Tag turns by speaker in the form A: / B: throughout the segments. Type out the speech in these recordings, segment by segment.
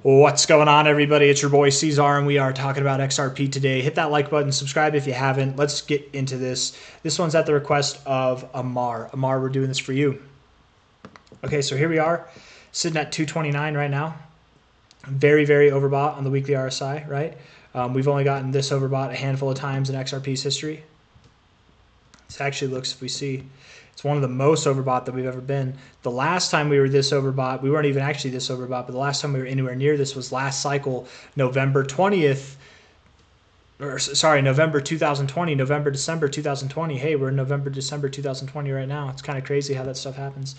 A: What's going on, everybody? It's your boy C-Zar, and we are talking about XRP today. Hit that like button, subscribe if you haven't. Let's get into this. This one's at the request of Amar. Amar, we're doing this for you. Okay, so here we are, sitting at 229 right now. Very, very overbought on the weekly RSI, right? We've only gotten this overbought a handful of times in XRP's history. This actually looks, if we see, it's one of the most overbought that we've ever been. The last time we were this overbought, we weren't even actually this overbought, but the last time we were anywhere near this was last cycle, November 20th, or sorry, November 2020, November, December 2020. Hey, we're in November, December 2020 right now. It's kind of crazy how that stuff happens.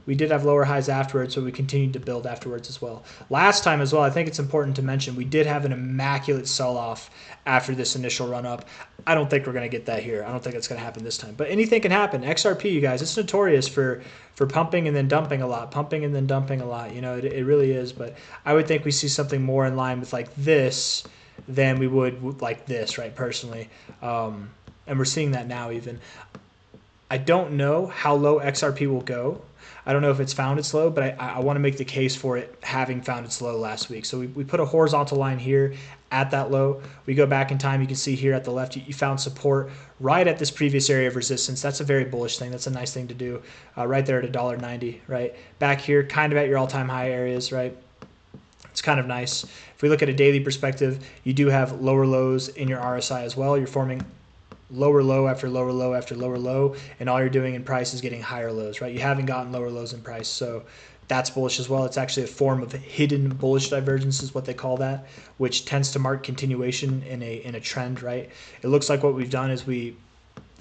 A: We did have lower highs afterwards, so we continued to build afterwards as well. Last time as well, I think it's important to mention, we did have an immaculate sell-off after this initial run-up. I don't think we're going to get that here. I don't think it's going to happen this time. But anything can happen. XRP, you guys, it's notorious for pumping and then dumping a lot, pumping and then dumping a lot. You know, it really is. But I would think we see something more in line with like this than we would like this, right, personally. And we're seeing that now even. I don't know how low XRP will go. I don't know if it's found its low, but I want to make the case for it having found its low last week. So we put a horizontal line here at that low. We go back in time. You can see here at the left, you found support right at this previous area of resistance. That's a very bullish thing. That's a nice thing to do right there at $1.90, right? Back here, kind of at your all-time high areas, right? It's kind of nice. If we look at a daily perspective, you do have lower lows in your RSI as well. You're forming lower low after lower low after lower low, and all you're doing in price is getting higher lows, right? You haven't gotten lower lows in price, so that's bullish as well. It's actually a form of hidden bullish divergence is what they call that, which tends to mark continuation in a trend, right? It looks like what we've done is we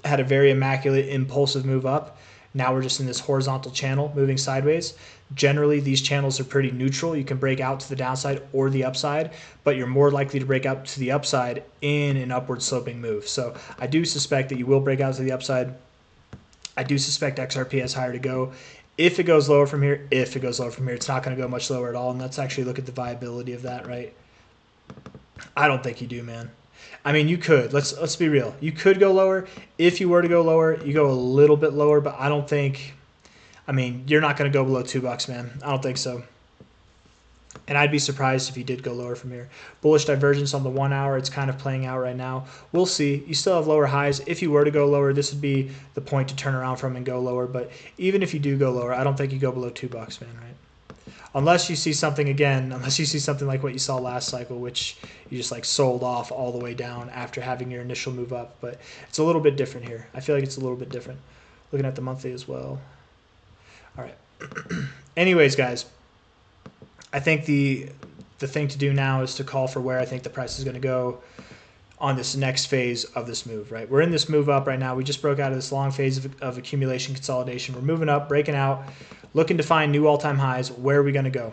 A: had a very immaculate impulsive move up. Now we're just in this horizontal channel moving sideways. Generally, these channels are pretty neutral. You can break out to the downside or the upside, but you're more likely to break out to the upside in an upward sloping move. So I do suspect that you will break out to the upside. I do suspect XRP has higher to go. If it goes lower from here, it's not going to go much lower at all. And let's actually look at the viability of that, right? I don't think you do, man. I mean, you could. Let's be real. You could go lower. If you were to go lower, you go a little bit lower, but I don't think, I mean, you're not going to go below $2, man. I don't think so. And I'd be surprised if you did go lower from here. Bullish divergence on the 1 hour. It's kind of playing out right now. We'll see. You still have lower highs. If you were to go lower, this would be the point to turn around from and go lower. But even if you do go lower, I don't think you go below $2, man, right? Unless you see something again, unless you see something like what you saw last cycle, which you just like sold off all the way down after having your initial move up. But it's a little bit different here. I feel like it's a little bit different. Looking at the monthly as well. All right. Anyways, guys, I think the thing to do now is to call for where I think the price is going to go on this next phase of this move, right? We're in this move up right now. We just broke out of this long phase of accumulation consolidation. We're moving up, breaking out, looking to find new all-time highs. Where are we going to go?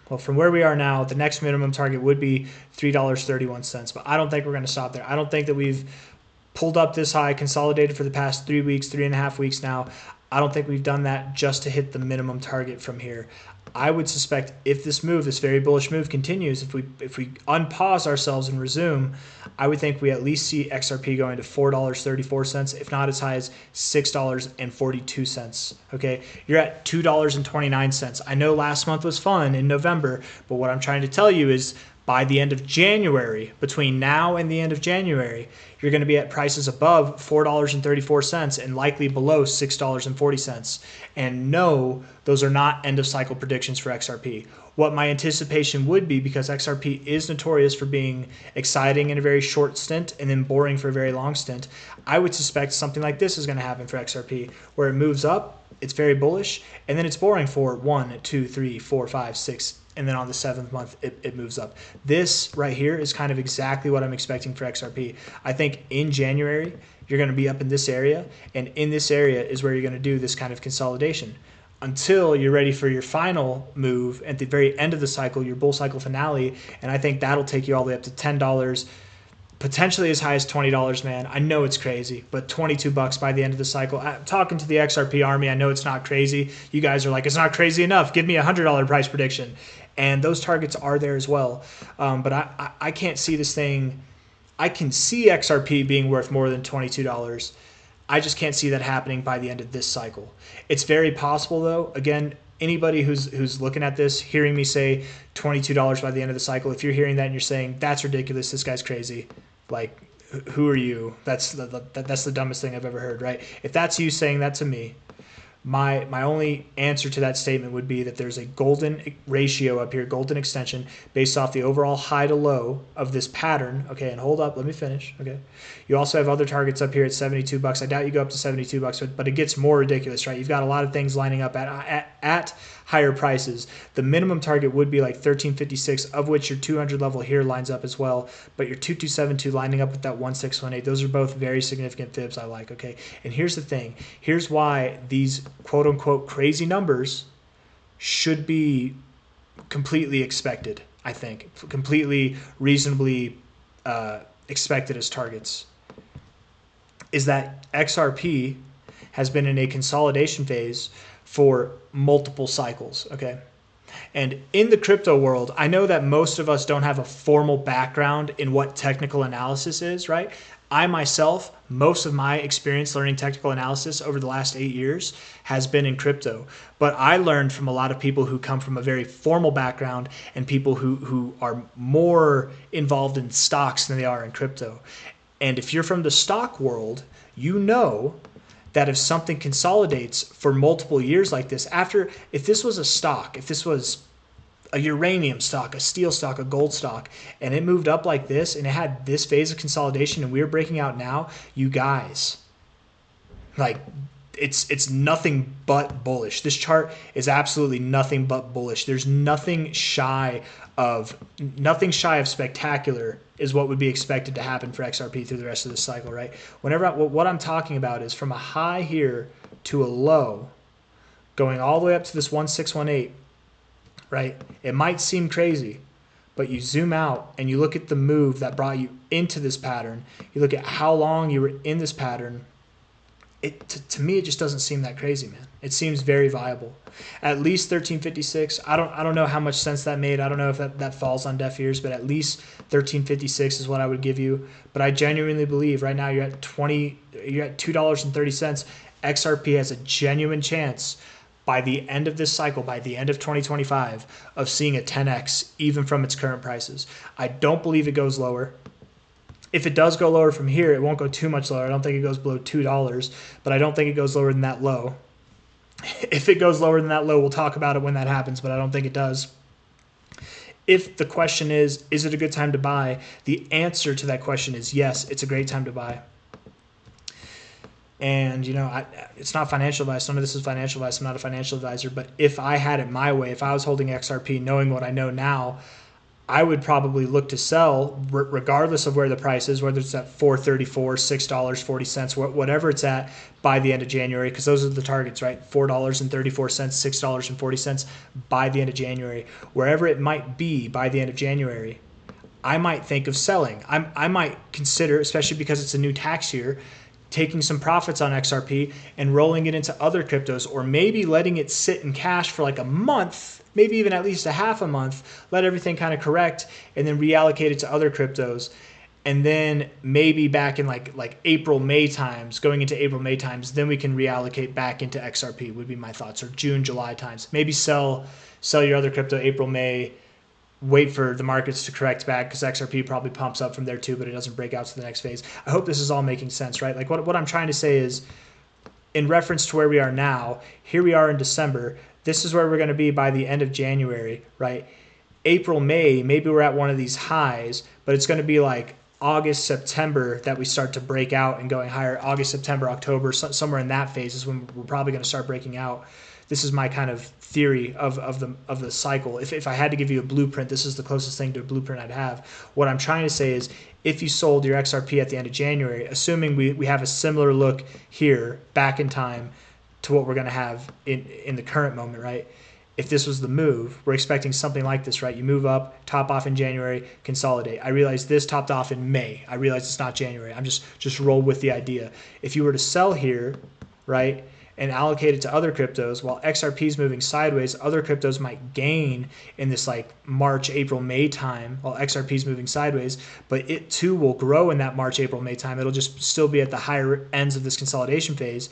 A: Well, from where we are now, the next minimum target would be $3.31, but I don't think we're going to stop there. I don't think that we've pulled up this high, consolidated for the past 3 weeks, 3.5 weeks now. I don't think we've done that just to hit the minimum target from here. I would suspect if this move, this very bullish move continues, if we unpause ourselves and resume, I would think we at least see XRP going to $4.34, if not as high as $6.42. Okay, you're at $2.29. I know last month was fun in November, but what I'm trying to tell you is by the end of January, between now and the end of January, you're going to be at prices above $4.34 and likely below $6.40. And no, those are not end of cycle predictions for XRP. What my anticipation would be, because XRP is notorious for being exciting in a very short stint and then boring for a very long stint, I would suspect something like this is going to happen for XRP, where it moves up, it's very bullish, and then it's boring for 1, 2, 3, 4, 5, 6, and then on the 7th month, it moves up. This right here is kind of exactly what I'm expecting for XRP. I think in January, you're going to be up in this area, and in this area is where you're going to do this kind of consolidation until you're ready for your final move at the very end of the cycle, your bull cycle finale, and I think that'll take you all the way up to $10, potentially as high as $20, man. I know it's crazy, but $22 by the end of the cycle. I'm talking to the XRP army. I know it's not crazy. You guys are like, it's not crazy enough. Give me a $100 price prediction. And those targets are there as well. But I can't see this thing. I can see XRP being worth more than $22. I just can't see that happening by the end of this cycle. It's very possible, though. Again, anybody who's looking at this, hearing me say $22 by the end of the cycle, if you're hearing that and you're saying that's ridiculous, this guy's crazy, like, who are you? That's the dumbest thing I've ever heard, right? If that's you saying that to me, my only answer to that statement would be that there's a golden ratio up here, golden extension, based off the overall high to low of this pattern. Okay, and hold up, let me finish. Okay, you also have other targets up here at 72 bucks. I doubt you go up to 72 bucks, but it gets more ridiculous, right? You've got a lot of things lining up at higher prices. The minimum target would be like 1356, of which your 200 level here lines up as well, but your 2272 lining up with that 1618, those are both very significant fibs I like. Okay, and here's the thing, here's why these quote unquote crazy numbers should be completely expected, I think, completely reasonably expected as targets, is that XRP has been in a consolidation phase for multiple cycles, okay? And in the crypto world, I know that most of us don't have a formal background in what technical analysis is, right? I myself, most of my experience learning technical analysis over the last 8 years has been in crypto. But I learned from a lot of people who come from a very formal background and people who are more involved in stocks than they are in crypto. And if you're from the stock world, you know that if something consolidates for multiple years like this, if this was a stock, if this was a uranium stock, a steel stock, a gold stock, and it moved up like this and it had this phase of consolidation and we were breaking out now, you guys, like, it's nothing but bullish. This chart is absolutely nothing but bullish. There's nothing shy of spectacular is what would be expected to happen for XRP through the rest of this cycle, right? What I'm talking about is from a high here to a low, going all the way up to this 1618, right? It might seem crazy, but you zoom out and you look at the move that brought you into this pattern. You look at how long you were in this pattern. To me, it just doesn't seem that crazy, man. It seems very viable. At least 1356. I don't know how much sense that made. I don't know if that falls on deaf ears, but at least 1356 is what I would give you. But I genuinely believe right now you're at $2.30. XRP has a genuine chance by the end of this cycle, by the end of 2025, of seeing a 10x even from its current prices. I don't believe it goes lower. If it does go lower from here, it won't go too much lower. I don't think it goes below $2, but I don't think it goes lower than that low. If it goes lower than that low, we'll talk about it when that happens, but I don't think it does. If the question is it a good time to buy? The answer to that question is yes, it's a great time to buy. And, it's not financial advice. None of this is financial advice. I'm not a financial advisor. But if I had it my way, if I was holding XRP, knowing what I know now, I would probably look to sell regardless of where the price is, whether it's at $4.34, $6.40, whatever it's at by the end of January, because those are the targets, right? $4.34, $6.40 by the end of January. Wherever it might be by the end of January, I might think of selling. I might consider, especially because it's a new tax year, taking some profits on XRP and rolling it into other cryptos, or maybe letting it sit in cash for like a month, maybe even at least a half a month, let everything kind of correct, and then reallocate it to other cryptos. And then maybe back in like April, May times, going into April, May times, then we can reallocate back into XRP would be my thoughts, or June, July times. Maybe sell your other crypto April, May, wait for the markets to correct back, because XRP probably pumps up from there too, but it doesn't break out to the next phase. I hope this is all making sense, right? Like what I'm trying to say is, in reference to where we are now, here we are in December. This is where we're going to be by the end of January, right? April, May, maybe we're at one of these highs, but it's going to be like August, September that we start to break out and going higher. August, September, October, somewhere in that phase is when we're probably going to start breaking out. This is my kind of theory of the cycle. If I had to give you a blueprint, this is the closest thing to a blueprint I'd have. What I'm trying to say is, if you sold your XRP at the end of January, assuming we have a similar look here back in time to what we're going to have in the current moment, right? If this was the move, we're expecting something like this, right? You move up, top off in January, consolidate. I realize this topped off in May. I realize it's not January. I'm just roll with the idea. If you were to sell here, right, and allocate it to other cryptos, while XRP is moving sideways, other cryptos might gain in this like March, April, May time while XRP is moving sideways, but it too will grow in that March, April, May time. It'll just still be at the higher ends of this consolidation phase.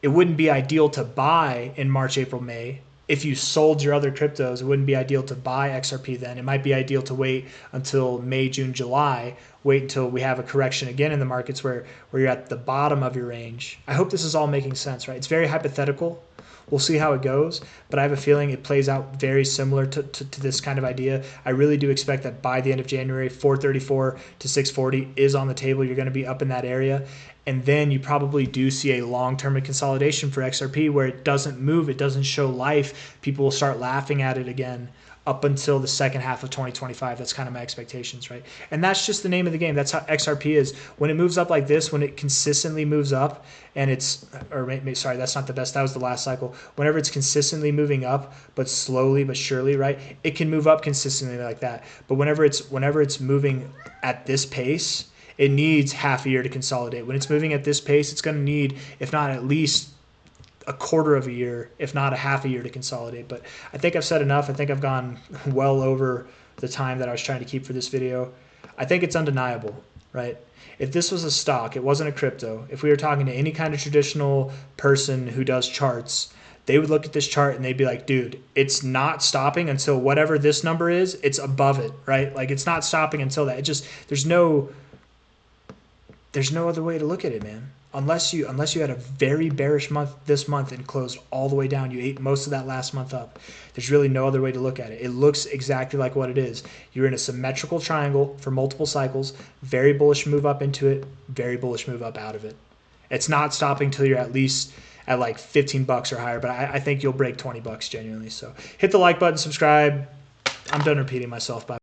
A: It wouldn't be ideal to buy in March, April, May, if you sold your other cryptos, it wouldn't be ideal to buy XRP then. It might be ideal to wait until May, June, July, wait until we have a correction again in the markets where you're at the bottom of your range. I hope this is all making sense, right? It's very hypothetical. We'll see how it goes, but I have a feeling it plays out very similar to this kind of idea. I really do expect that by the end of January, 434 to 640 is on the table. You're going to be up in that area. And then you probably do see a long-term consolidation for XRP where it doesn't move, it doesn't show life. People will start laughing at it again up until the second half of 2025. That's kind of my expectations, right? And that's just the name of the game. That's how XRP is. When it moves up like this, when it consistently moves up, and it's, or sorry, that's not the best. That was the last cycle. Whenever it's consistently moving up, but slowly but surely, right? It can move up consistently like that. But whenever it's moving at this pace, it needs half a year to consolidate. When it's moving at this pace, it's going to need, if not at least a quarter of a year, if not a half a year to consolidate. But I think I've said enough. I think I've gone well over the time that I was trying to keep for this video. I think it's undeniable, right? If this was a stock, it wasn't a crypto. If we were talking to any kind of traditional person who does charts, they would look at this chart and they'd be like, dude, it's not stopping until whatever this number is, it's above it, right? Like it's not stopping until that. It just, there's no other way to look at it, man. Unless you had a very bearish month this month and closed all the way down, you ate most of that last month up. There's really no other way to look at it. It looks exactly like what it is. You're in a symmetrical triangle for multiple cycles, very bullish move up into it, very bullish move up out of it. It's not stopping till you're at least at like 15 bucks or higher, but I think you'll break 20 bucks genuinely. So hit the like button, subscribe. I'm done repeating myself. Bye.